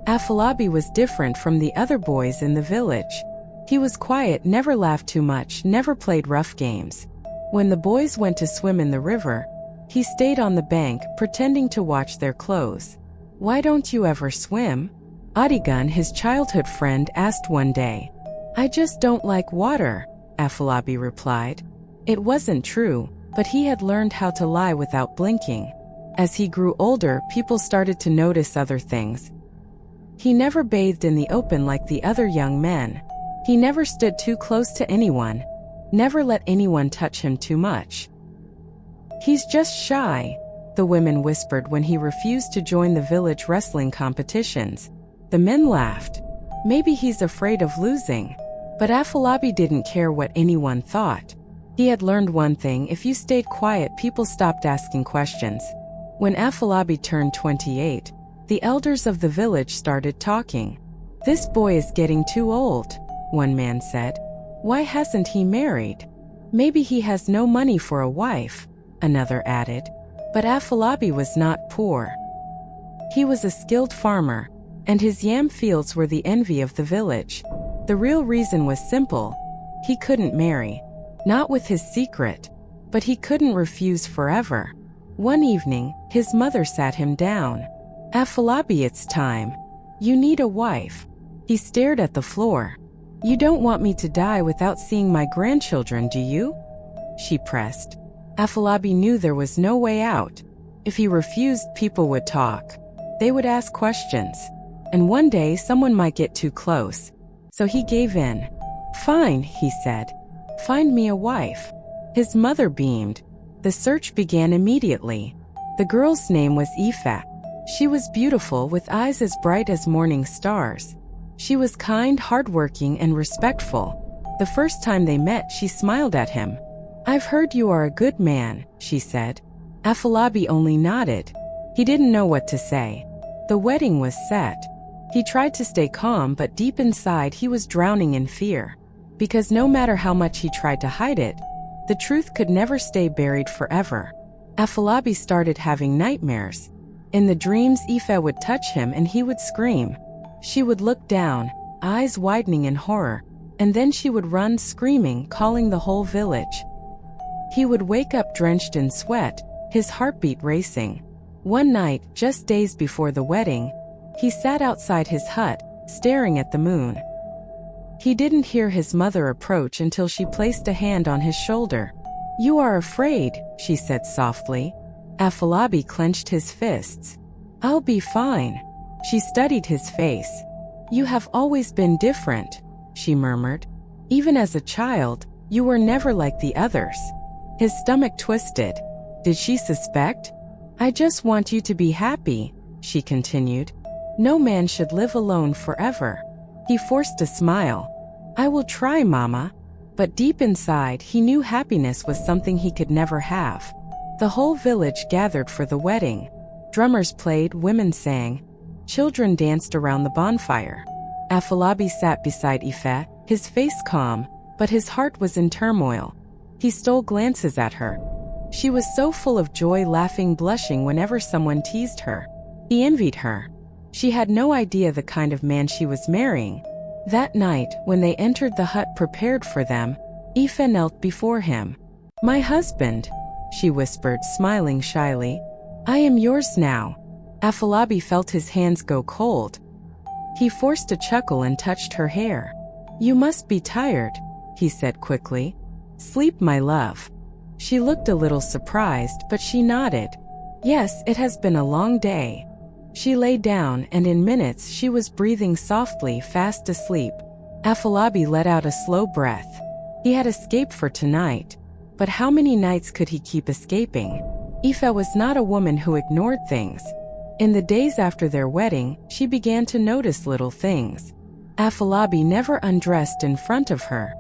Afolabi was different from the other boys in the village. He was quiet, never laughed too much, never played rough games. When the boys went to swim in the river, he stayed on the bank, pretending to watch their clothes. "Why don't you ever swim?" Adigun, his childhood friend, asked one day. "I just don't like water," Afolabi replied. It wasn't true, but he had learned how to lie without blinking. As he grew older, people started to notice other things. He never bathed in the open like the other young men. He never stood too close to anyone, never let anyone touch him too much. "He's just shy," the women whispered when he refused to join the village wrestling competitions. The men laughed. Maybe he's afraid of losing. But Afolabi didn't care what anyone thought. He had learned one thing: if you stayed quiet, people stopped asking questions. When Afolabi turned 28, the elders of the village started talking. "This boy is getting too old," one man said. "Why hasn't he married? Maybe he has no money for a wife," another added. But Afolabi was not poor. He was a skilled farmer, and his yam fields were the envy of the village. The real reason was simple: he couldn't marry. Not with his secret, but he couldn't refuse forever. One evening, his mother sat him down. "Afolabi, it's time. You need a wife." He stared at the floor. "You don't want me to die without seeing my grandchildren, do you?" she pressed. Afolabi knew there was no way out. If he refused, people would talk. They would ask questions. And one day, someone might get too close. So he gave in. "Fine," he said. "Find me a wife." His mother beamed. The search began immediately. The girl's name was Ifa. She was beautiful, with eyes as bright as morning stars. She was kind, hardworking, and respectful. The first time they met, she smiled at him. "I've heard you are a good man," she said. Afolabi only nodded. He didn't know what to say. The wedding was set. He tried to stay calm, but deep inside he was drowning in fear. Because no matter how much he tried to hide it, the truth could never stay buried forever. Afolabi started having nightmares. In the dreams, Ifa would touch him and he would scream. She would look down, eyes widening in horror, and then she would run screaming, calling the whole village. He would wake up drenched in sweat, his heartbeat racing. One night, just days before the wedding, he sat outside his hut, staring at the moon. He didn't hear his mother approach until she placed a hand on his shoulder. "You are afraid," she said softly. Afolabi clenched his fists. "I'll be fine." She studied his face. "You have always been different," she murmured. "Even as a child, you were never like the others." His stomach twisted. Did she suspect? "I just want you to be happy," she continued. "No man should live alone forever." He forced a smile. "I will try, Mama." But deep inside, he knew happiness was something he could never have. The whole village gathered for the wedding. Drummers played, women sang. Children danced around the bonfire. Afolabi sat beside Ife, his face calm, but his heart was in turmoil. He stole glances at her. She was so full of joy, laughing, blushing whenever someone teased her. He envied her. She had no idea the kind of man she was marrying. That night, when they entered the hut prepared for them, Ife knelt before him. "My husband," she whispered, smiling shyly. "I am yours now." Afolabi felt his hands go cold. He forced a chuckle and touched her hair. "You must be tired," he said quickly. "Sleep, my love." She looked a little surprised, but she nodded. "Yes, it has been a long day." She lay down, and in minutes she was breathing softly, fast asleep. Afolabi let out a slow breath. He had escaped for tonight. But how many nights could he keep escaping? Ifa was not a woman who ignored things. In the days after their wedding, she began to notice little things. Afolabi never undressed in front of her.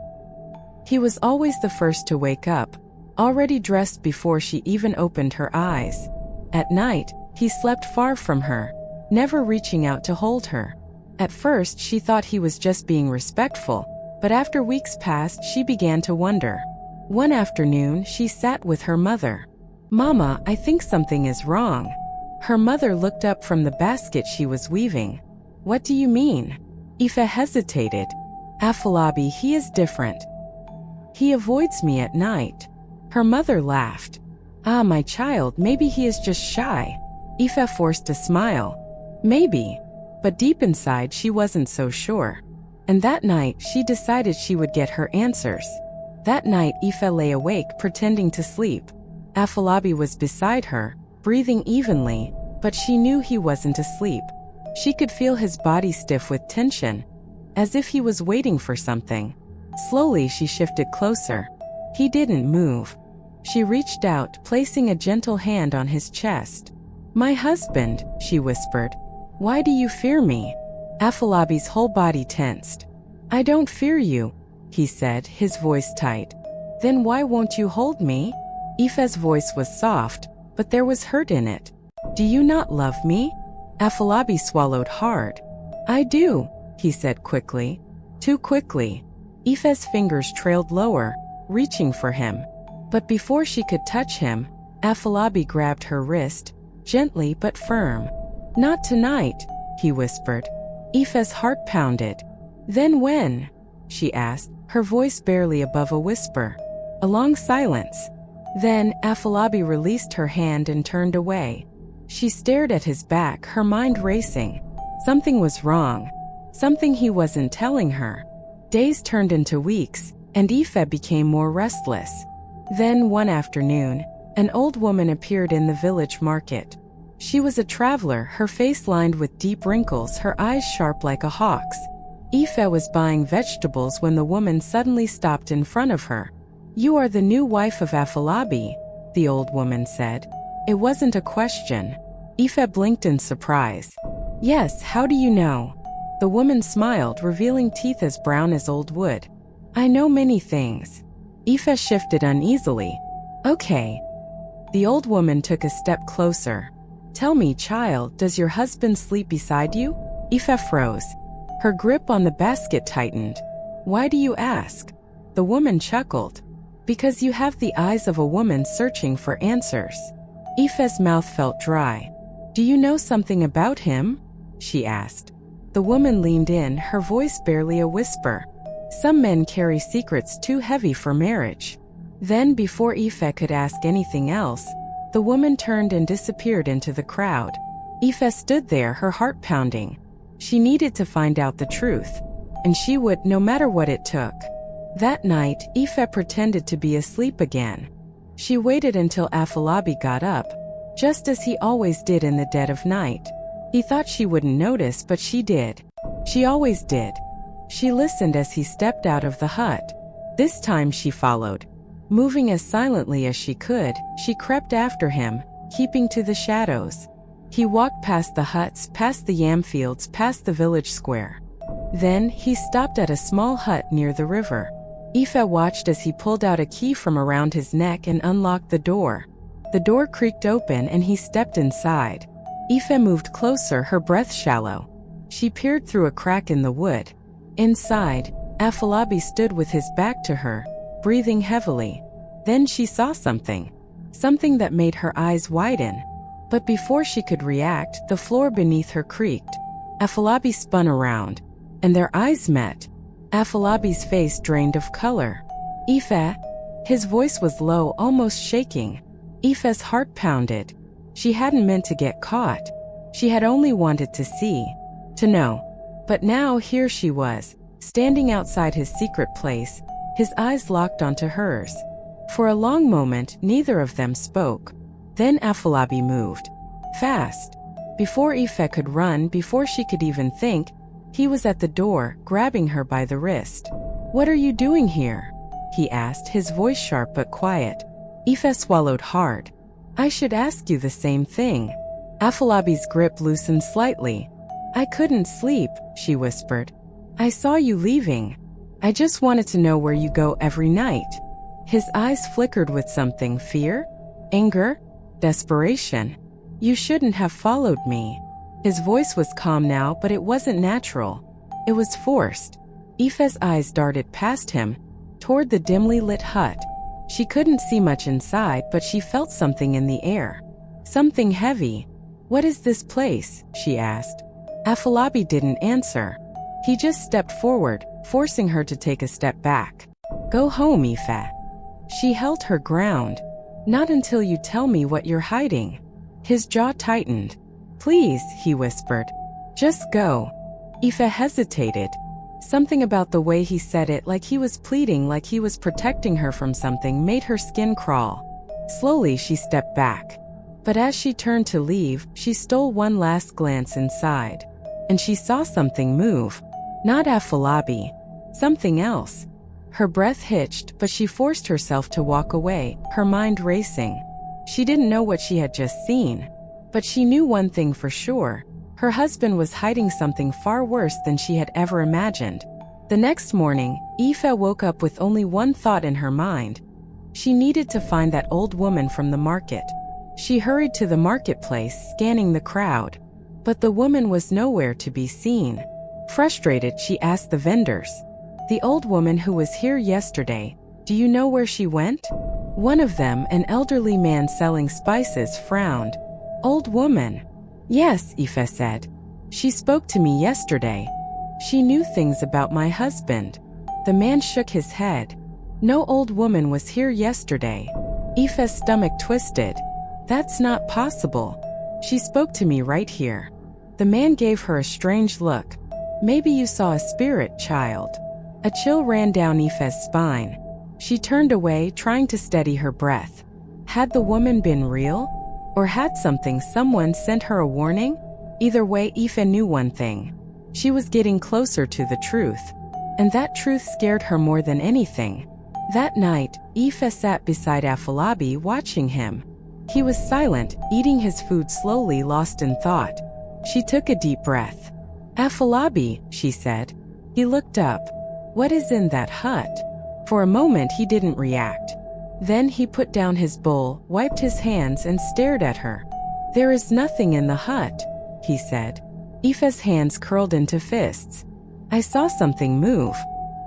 He was always the first to wake up, already dressed before she even opened her eyes. At night, he slept far from her. never reaching out to hold her. At first, she thought he was just being respectful, but after weeks passed, she began to wonder. One afternoon, she sat with her mother. "Mama, I think something is wrong." Her mother looked up from the basket she was weaving. "What do you mean?" Aoife hesitated. "Afolabi, he is different. He avoids me at night." Her mother laughed. "Ah, my child, maybe he is just shy." Aoife forced a smile. Maybe. But deep inside, she wasn't so sure. And that night, she decided she would get her answers. That night, Aoife lay awake, pretending to sleep. Afolabi was beside her, breathing evenly, but she knew he wasn't asleep. She could feel his body stiff with tension, as if he was waiting for something. Slowly, she shifted closer. He didn't move. She reached out, placing a gentle hand on his chest. "My husband," she whispered. "Why do you fear me?" Afolabi's whole body tensed. "I don't fear you," he said, his voice tight. "Then why won't you hold me?" Aoife's voice was soft, but there was hurt in it. "Do you not love me?" Afolabi swallowed hard. "I do," he said quickly. Too quickly. Aoife's fingers trailed lower, reaching for him. But before she could touch him, Afolabi grabbed her wrist, gently but firm. "Not tonight," he whispered. Aoife's heart pounded. "Then when?" she asked, her voice barely above a whisper. A long silence. Then, Afolabi released her hand and turned away. She stared at his back, her mind racing. Something was wrong. Something he wasn't telling her. Days turned into weeks, and Aoife became more restless. Then, one afternoon, an old woman appeared in the village market. She was a traveler, her face lined with deep wrinkles, her eyes sharp like a hawk's. Aoife was buying vegetables when the woman suddenly stopped in front of her. "You are the new wife of Afolabi," the old woman said. It wasn't a question. Aoife blinked in surprise. "Yes, how do you know?" The woman smiled, revealing teeth as brown as old wood. "I know many things." Aoife shifted uneasily. "Okay." The old woman took a step closer. "Tell me, child, does your husband sleep beside you?" Aoife froze. Her grip on the basket tightened. "Why do you ask?" The woman chuckled. "Because you have the eyes of a woman searching for answers." Aoife's mouth felt dry. "Do you know something about him?" she asked. The woman leaned in, her voice barely a whisper. "Some men carry secrets too heavy for marriage." Then, before Aoife could ask anything else, the woman turned and disappeared into the crowd. Aoife stood there, her heart pounding. She needed to find out the truth, and she would, no matter what it took. That night, Aoife pretended to be asleep again. She waited until Afolabi got up, just as he always did in the dead of night. He thought she wouldn't notice, but she did. She always did. She listened as he stepped out of the hut. This time she followed. Moving as silently as she could, she crept after him, keeping to the shadows. He walked past the huts, past the yam fields, past the village square. Then, he stopped at a small hut near the river. Aoife watched as he pulled out a key from around his neck and unlocked the door. The door creaked open and he stepped inside. Aoife moved closer, her breath shallow. She peered through a crack in the wood. Inside, Afolabi stood with his back to her, breathing heavily. Then she saw something. Something that made her eyes widen. But before she could react, the floor beneath her creaked. Afolabi spun around, and their eyes met. Afolabi's face drained of color. "Aoife?" His voice was low, almost shaking. Aoife's heart pounded. She hadn't meant to get caught. She had only wanted to see, to know. But now here she was, standing outside his secret place, his eyes locked onto hers. For a long moment, neither of them spoke. Then Afolabi moved. Fast. Before Aoife could run, before she could even think, he was at the door, grabbing her by the wrist. "What are you doing here?" he asked, his voice sharp but quiet. Aoife swallowed hard. "I should ask you the same thing." Afolabi's grip loosened slightly. "I couldn't sleep," she whispered. "I saw you leaving. I just wanted to know where you go every night." His eyes flickered with something, fear? Anger? Desperation? "You shouldn't have followed me." His voice was calm now, but it wasn't natural. It was forced. Aoife's eyes darted past him, toward the dimly lit hut. She couldn't see much inside, but she felt something in the air. Something heavy. "What is this place?" she asked. Afolabi didn't answer. He just stepped forward, forcing her to take a step back. "Go home, Aoife." She held her ground. "Not until you tell me what you're hiding." His jaw tightened. "Please," he whispered. "Just go." Aoife hesitated. Something about the way he said it, like he was pleading, like he was protecting her from something, made her skin crawl. Slowly she stepped back. But as she turned to leave, she stole one last glance inside. And she saw something move. Not Afolabi. Something else. Her breath hitched, but she forced herself to walk away, her mind racing. She didn't know what she had just seen. But she knew one thing for sure. Her husband was hiding something far worse than she had ever imagined. The next morning, Aoife woke up with only one thought in her mind. She needed to find that old woman from the market. She hurried to the marketplace, scanning the crowd. But the woman was nowhere to be seen. Frustrated, she asked the vendors. "The old woman who was here yesterday, do you know where she went?" One of them, an elderly man selling spices, frowned. "Old woman?" "Yes," Aoife said. "She spoke to me yesterday. She knew things about my husband." The man shook his head. "No old woman was here yesterday." Aoife's stomach twisted. "That's not possible. She spoke to me right here." The man gave her a strange look. "Maybe you saw a spirit, child." A chill ran down Aoife's spine. She turned away, trying to steady her breath. Had the woman been real? Or had someone sent her a warning? Either way, Aoife knew one thing. She was getting closer to the truth. And that truth scared her more than anything. That night, Aoife sat beside Afolabi, watching him. He was silent, eating his food slowly, lost in thought. She took a deep breath. "Afolabi," she said. He looked up. "What is in that hut?" For a moment he didn't react. Then he put down his bowl, wiped his hands, and stared at her. "There is nothing in the hut," he said. Aoife's hands curled into fists. "I saw something move."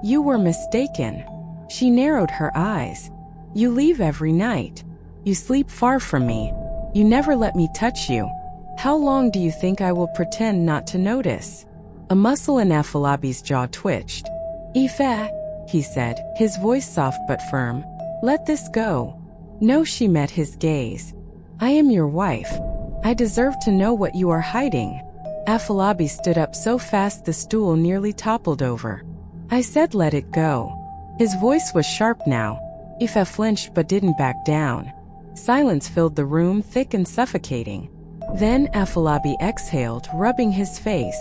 "You were mistaken." She narrowed her eyes. "You leave every night. You sleep far from me. You never let me touch you. How long do you think I will pretend not to notice?" A muscle in Afolabi's jaw twitched. "Aoife," he said, his voice soft but firm. "Let this go." "No," she met his gaze. "I am your wife. I deserve to know what you are hiding." Afolabi stood up so fast the stool nearly toppled over. "I said let it go." His voice was sharp now. Aoife flinched but didn't back down. Silence filled the room, thick and suffocating. Then Afolabi exhaled, rubbing his face.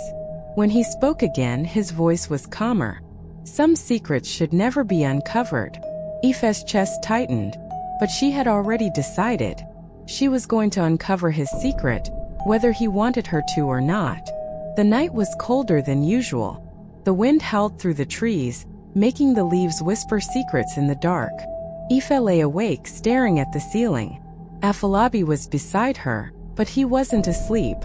When he spoke again, his voice was calmer. Some secrets should never be uncovered. Aoife's chest tightened, but she had already decided. She was going to uncover his secret, whether he wanted her to or not. The night was colder than usual. The wind howled through the trees, making the leaves whisper secrets in the dark. Aoife lay awake, staring at the ceiling. Afolabi was beside her, but he wasn't asleep.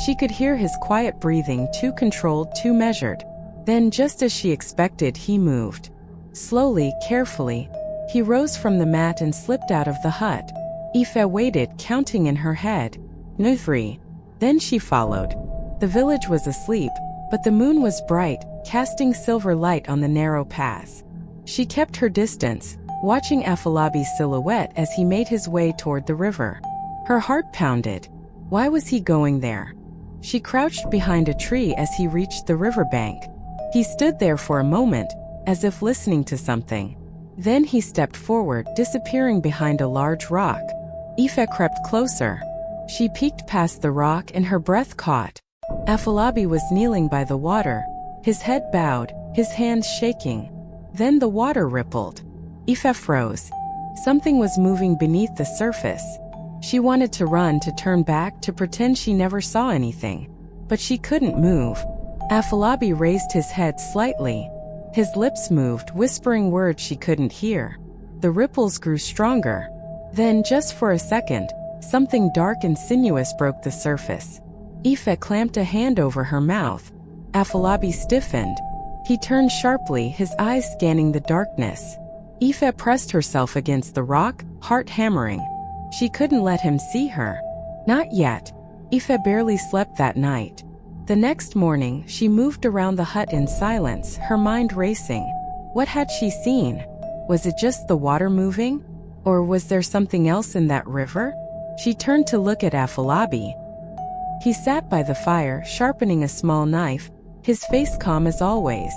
She could hear his quiet breathing, too controlled, too measured. Then, just as she expected, he moved. Slowly, carefully, he rose from the mat and slipped out of the hut. Aoife waited, counting in her head. 3. Then she followed. The village was asleep, but the moon was bright, casting silver light on the narrow paths. She kept her distance, watching Afolabi's silhouette as he made his way toward the river. Her heart pounded. Why was he going there? She crouched behind a tree as he reached the riverbank. He stood there for a moment, as if listening to something. Then he stepped forward, disappearing behind a large rock. Aoife crept closer. She peeked past the rock and her breath caught. Afolabi was kneeling by the water, his head bowed, his hands shaking. Then the water rippled. Aoife froze. Something was moving beneath the surface. She wanted to run, to turn back, to pretend she never saw anything. But she couldn't move. Afolabi raised his head slightly. His lips moved, whispering words she couldn't hear. The ripples grew stronger. Then, just for a second, something dark and sinuous broke the surface. Aoife clamped a hand over her mouth. Afolabi stiffened. He turned sharply, his eyes scanning the darkness. Aoife pressed herself against the rock, heart hammering. She couldn't let him see her. Not yet. Aoife barely slept that night. The next morning, she moved around the hut in silence, her mind racing. What had she seen? Was it just the water moving? Or was there something else in that river? She turned to look at Afolabi. He sat by the fire, sharpening a small knife, his face calm as always.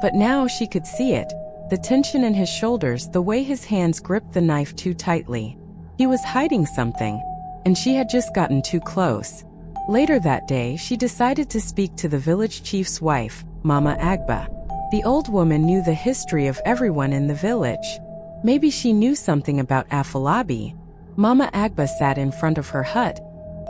But now she could see it, the tension in his shoulders, the way his hands gripped the knife too tightly. He was hiding something, and she had just gotten too close. Later that day, she decided to speak to the village chief's wife, Mama Agba. The old woman knew the history of everyone in the village. Maybe she knew something about Afolabi. Mama Agba sat in front of her hut,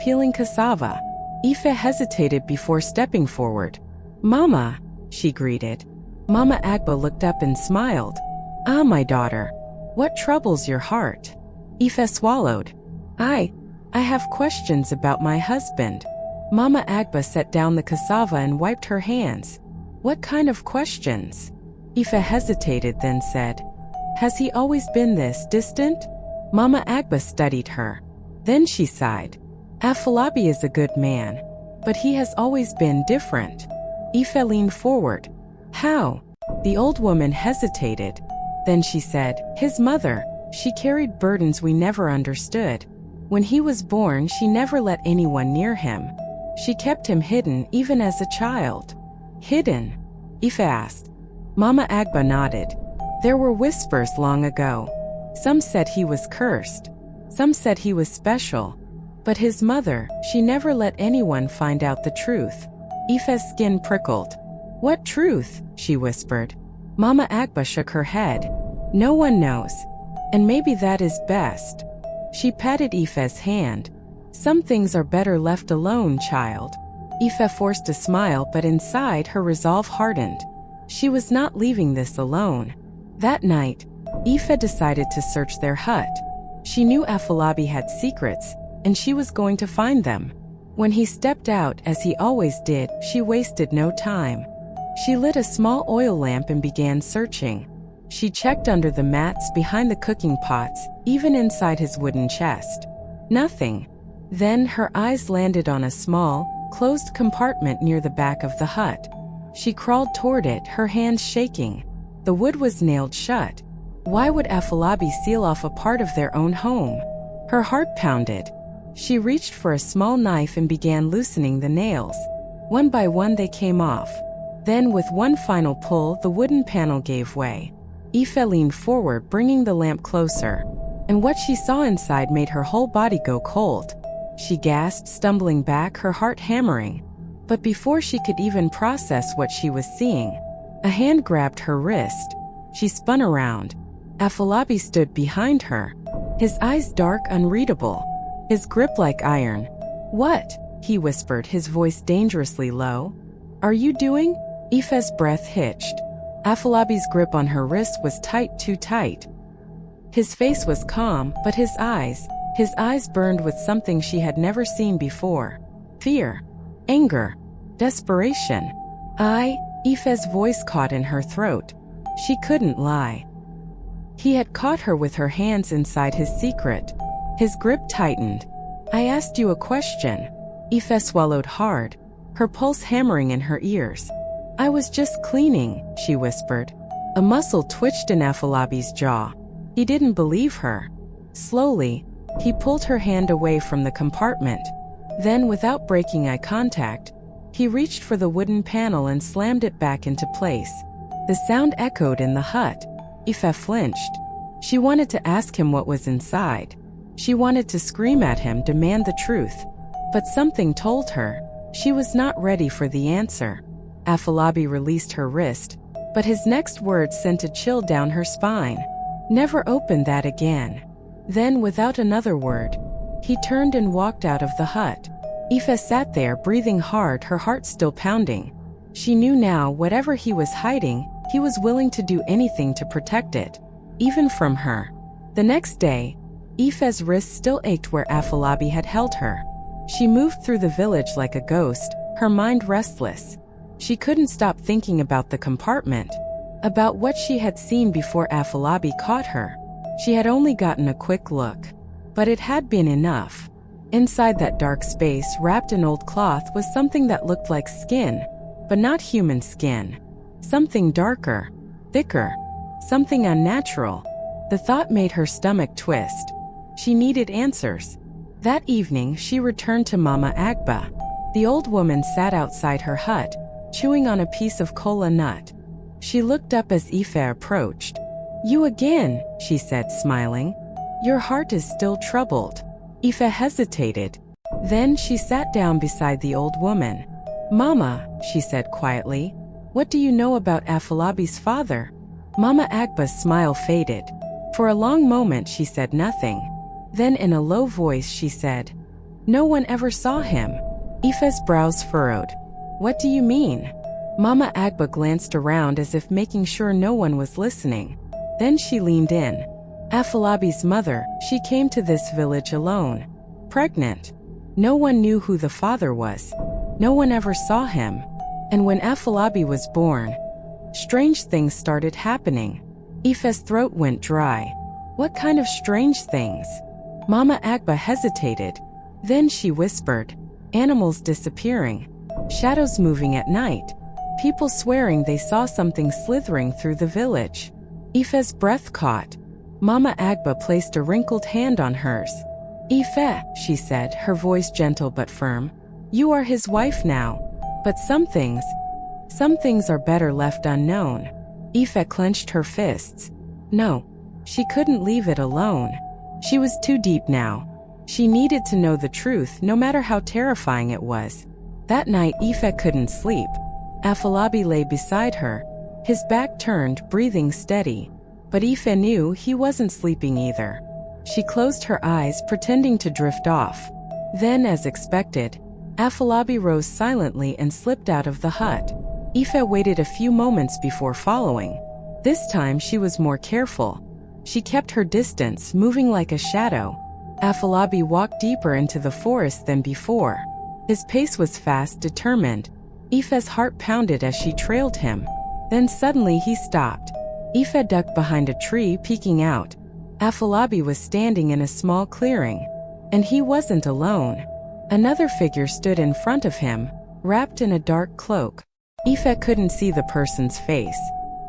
peeling cassava. Aoife hesitated before stepping forward. "Mama," she greeted. Mama Agba looked up and smiled. "Ah, my daughter. What troubles your heart?" Aoife swallowed. I have questions about my husband." Mama Agba set down the cassava and wiped her hands. "What kind of questions?" Aoife hesitated, then said, "Has he always been this distant?" Mama Agba studied her. Then she sighed. "Afolabi is a good man, but he has always been different." Aoife leaned forward. "How?" The old woman hesitated. Then she said, "His mother, she carried burdens we never understood. When he was born, she never let anyone near him. She kept him hidden even as a child." "Hidden?" Aoife asked. Mama Agba nodded. "There were whispers long ago. Some said he was cursed. Some said he was special. But his mother, she never let anyone find out the truth." Aoife's skin prickled. "What truth?" she whispered. Mama Agba shook her head. "No one knows. And maybe that is best." She patted Aoife's hand. "Some things are better left alone, child." Aoife forced a smile, but inside her resolve hardened. She was not leaving this alone. That night, Aoife decided to search their hut. She knew Afolabi had secrets, and she was going to find them. When he stepped out, as he always did, she wasted no time. She lit a small oil lamp and began searching. She checked under the mats, behind the cooking pots, even inside his wooden chest. Nothing. Then her eyes landed on a small, closed compartment near the back of the hut. She crawled toward it, her hands shaking. The wood was nailed shut. Why would Afolabi seal off a part of their own home? Her heart pounded. She reached for a small knife and began loosening the nails. One by one they came off. Then with one final pull, the wooden panel gave way. Aoife leaned forward, bringing the lamp closer. And what she saw inside made her whole body go cold. She gasped, stumbling back, her heart hammering. But before she could even process what she was seeing, a hand grabbed her wrist. She spun around. Afolabi stood behind her, his eyes dark, unreadable, his grip like iron. "What?" he whispered, his voice dangerously low. "Are you doing?" Aoife's breath hitched. Afolabi's grip on her wrist was tight, too tight. His face was calm, but his eyes burned with something she had never seen before. Fear, anger, desperation. Aoife's voice caught in her throat. She couldn't lie. He had caught her with her hands inside his secret. His grip tightened. "I asked you a question." Aoife swallowed hard, her pulse hammering in her ears. "I was just cleaning," she whispered. A muscle twitched in Afolabi's jaw. He didn't believe her. Slowly, he pulled her hand away from the compartment. Then, without breaking eye contact, he reached for the wooden panel and slammed it back into place. The sound echoed in the hut. Aoife flinched. She wanted to ask him what was inside. She wanted to scream at him, demand the truth. But something told her she was not ready for the answer. Afolabi released her wrist, but his next words sent a chill down her spine. "Never open that again." Then, without another word, he turned and walked out of the hut. Aoife sat there, breathing hard, her heart still pounding. She knew now, whatever he was hiding, he was willing to do anything to protect it, even from her. The next day, Aoife's wrist still ached where Afolabi had held her. She moved through the village like a ghost, her mind restless. She couldn't stop thinking about the compartment, about what she had seen before Afolabi caught her. She had only gotten a quick look, but it had been enough. Inside that dark space, wrapped in old cloth, was something that looked like skin, but not human skin. Something darker, thicker, something unnatural. The thought made her stomach twist. She needed answers. That evening, she returned to Mama Agba. The old woman sat outside her hut, chewing on a piece of kola nut. She looked up as Ife approached. "You again," she said, smiling. "Your heart is still troubled." Ife hesitated. Then she sat down beside the old woman. "Mama," she said quietly, "what do you know about Afolabi's father?" Mama Agba's smile faded. For a long moment she said nothing. Then in a low voice she said, "No one ever saw him." Ife's brows furrowed. "What do you mean?" Mama Agba glanced around as if making sure no one was listening. Then she leaned in. "Afolabi's mother, she came to this village alone. Pregnant. No one knew who the father was. No one ever saw him. And when Afolabi was born, strange things started happening." Ife's throat went dry. "What kind of strange things?" Mama Agba hesitated. Then she whispered, "Animals disappearing. Shadows moving at night. People swearing they saw something slithering through the village." Ife's breath caught. Mama Agba placed a wrinkled hand on hers. "Ife," she said, her voice gentle but firm, "you are his wife now. But some things are better left unknown." Ife clenched her fists. No, she couldn't leave it alone. She was too deep now. She needed to know the truth, no matter how terrifying it was. That night, Ife couldn't sleep. Afolabi lay beside her, his back turned, breathing steady. But Ife knew he wasn't sleeping either. She closed her eyes, pretending to drift off. Then, as expected, Afolabi rose silently and slipped out of the hut. Ife waited a few moments before following. This time she was more careful. She kept her distance, moving like a shadow. Afolabi walked deeper into the forest than before. His pace was fast, determined. Ife's heart pounded as she trailed him. Then suddenly he stopped. Ife ducked behind a tree, peeking out. Afolabi was standing in a small clearing. And he wasn't alone. Another figure stood in front of him, wrapped in a dark cloak. Ife couldn't see the person's face.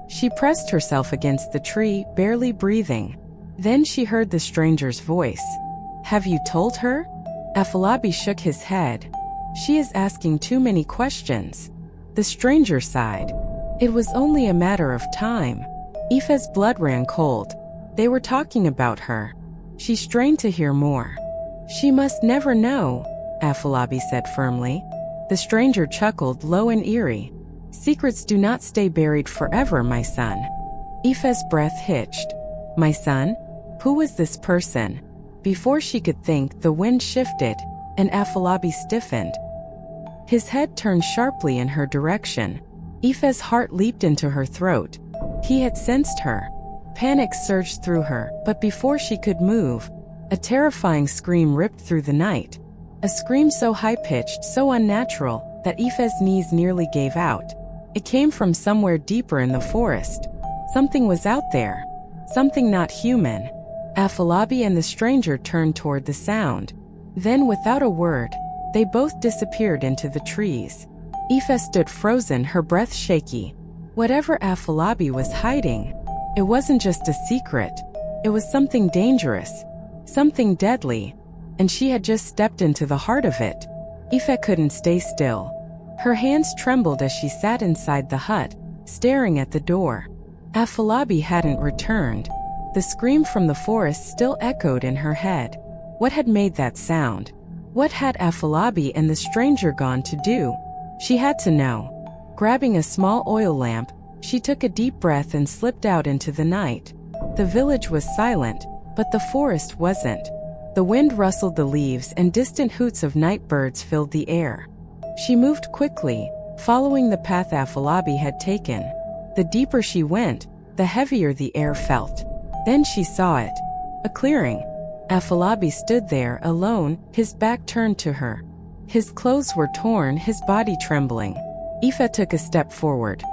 She pressed herself against the tree, barely breathing. Then she heard the stranger's voice. "Have you told her?" Afolabi shook his head. "She is asking too many questions." The stranger sighed. It was only a matter of time. Ife's blood ran cold. They were talking about her. She strained to hear more. "She must never know," Afolabi said firmly. The stranger chuckled, low and eerie. "Secrets do not stay buried forever, my son." Ife's breath hitched. "My son? Who was this person?" Before she could think, the wind shifted, and Afolabi stiffened. His head turned sharply in her direction. Ife's heart leaped into her throat. He had sensed her. Panic surged through her, but before she could move, a terrifying scream ripped through the night. A scream so high-pitched, so unnatural, that Ife's knees nearly gave out. It came from somewhere deeper in the forest. Something was out there. Something not human. Afolabi and the stranger turned toward the sound. Then, without a word, they both disappeared into the trees. Ife stood frozen, her breath shaky. Whatever Afolabi was hiding, it wasn't just a secret. It was something dangerous, something deadly, and she had just stepped into the heart of it. Ife couldn't stay still. Her hands trembled as she sat inside the hut, staring at the door. Afolabi hadn't returned. The scream from the forest still echoed in her head. What had made that sound? What had Afolabi and the stranger gone to do? She had to know. Grabbing a small oil lamp, she took a deep breath and slipped out into the night. The village was silent, but the forest wasn't. The wind rustled the leaves and distant hoots of night birds filled the air. She moved quickly, following the path Afolabi had taken. The deeper she went, the heavier the air felt. Then she saw it. A clearing. Afolabi stood there, alone, his back turned to her. His clothes were torn, his body trembling. Aoife took a step forward.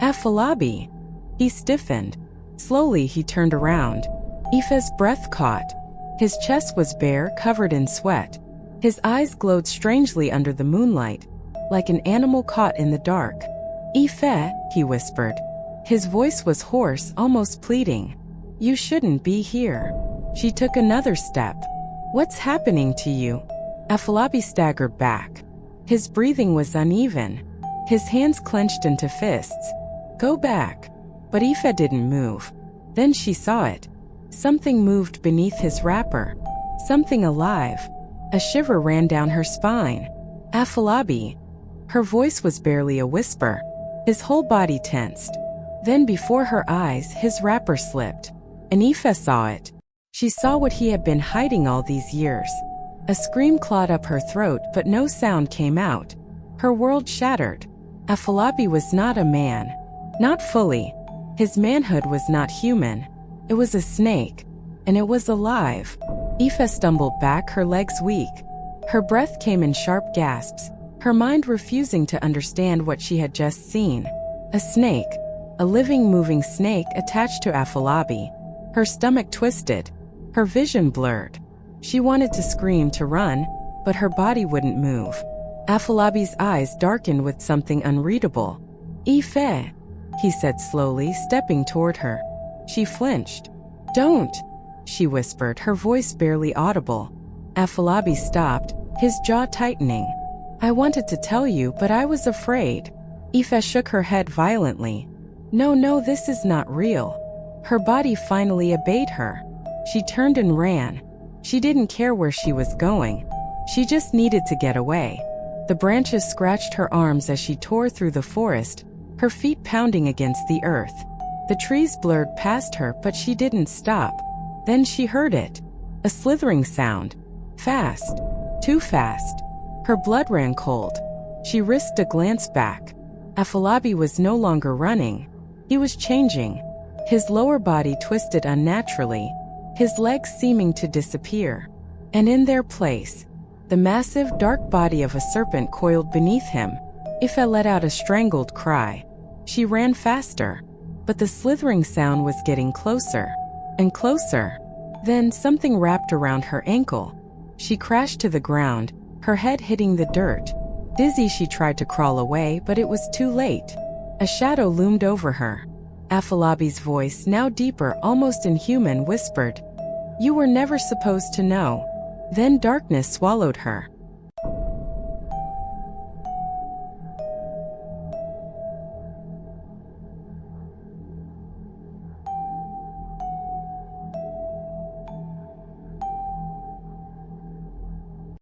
Afolabi! He stiffened. Slowly he turned around. Aoife's breath caught. His chest was bare, covered in sweat. His eyes glowed strangely under the moonlight, like an animal caught in the dark. Aoife, he whispered. His voice was hoarse, almost pleading. You shouldn't be here. She took another step. What's happening to you? Afolabi staggered back. His breathing was uneven. His hands clenched into fists. Go back. But Aoife didn't move. Then she saw it. Something moved beneath his wrapper. Something alive. A shiver ran down her spine. Afolabi. Her voice was barely a whisper. His whole body tensed. Then before her eyes, his wrapper slipped. And Aoife saw it. She saw what he had been hiding all these years. A scream clawed up her throat, but no sound came out. Her world shattered. Afolabi was not a man. Not fully. His manhood was not human. It was a snake. And it was alive. Aoife stumbled back, her legs weak. Her breath came in sharp gasps, her mind refusing to understand what she had just seen. A snake. A living, moving snake attached to Afolabi. Her stomach twisted. Her vision blurred. She wanted to scream, to run, but her body wouldn't move. Afolabi's eyes darkened with something unreadable. Aoife, he said slowly, stepping toward her. She flinched. Don't, she whispered, her voice barely audible. Afolabi stopped, his jaw tightening. I wanted to tell you, but I was afraid. Aoife shook her head violently. No, this is not real. Her body finally obeyed her. She turned and ran. She didn't care where she was going. She just needed to get away. The branches scratched her arms as she tore through the forest, her feet pounding against the earth. The trees blurred past her, but she didn't stop. Then she heard it. A slithering sound. Fast. Too fast. Her blood ran cold. She risked a glance back. Afolabi was no longer running. He was changing. His lower body twisted unnaturally, his legs seeming to disappear. And in their place, the massive, dark body of a serpent coiled beneath him. Aoife let out a strangled cry. She ran faster, but the slithering sound was getting closer and closer. Then something wrapped around her ankle. She crashed to the ground, her head hitting the dirt. Dizzy, she tried to crawl away, but it was too late. A shadow loomed over her. Afolabi's voice, now deeper, almost inhuman, whispered, "You were never supposed to know." Then darkness swallowed her.